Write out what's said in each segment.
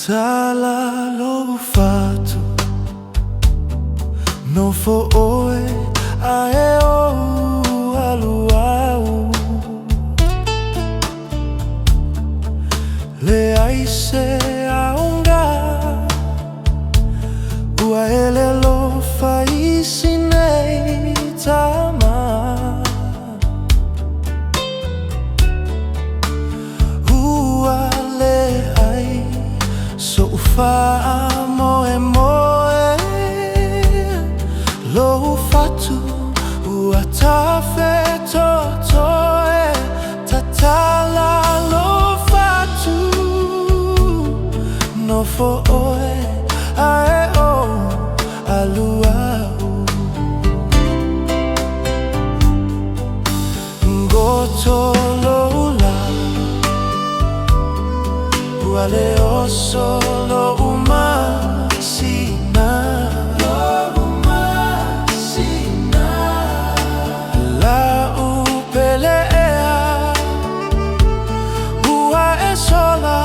Tatala lo fatu no fo'oe ae o aluau le aise aunga ua ele lo faisi nei tama ua le ai so ufa moe moe lo fatu ua tafe totoe tatala lo fatu no fo'oe ae o aluau goto loula ua le oso lo umasina la upelea ua e sola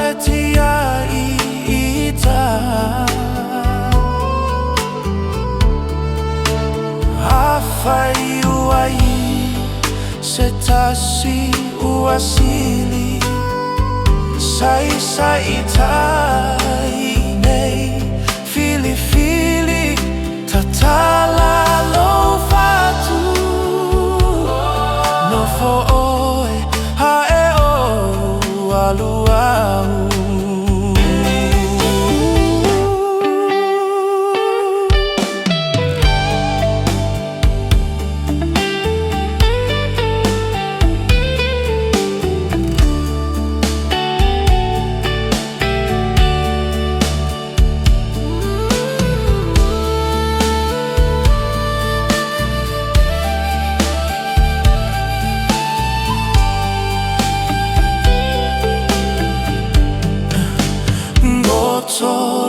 e tia ita hawhai ua I se tasi ua sili sai sai tai nei fili fili tatala lo fatu no fo'oe hae o aluau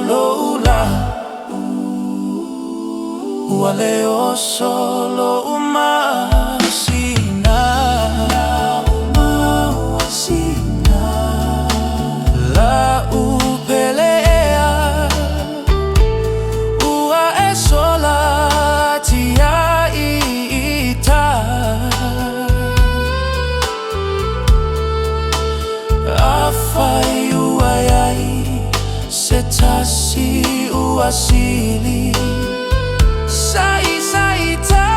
Loula ua le oso lo umasina la upelea ua e sola tia ita awhai ua ai se tasi ua sili sai sai ta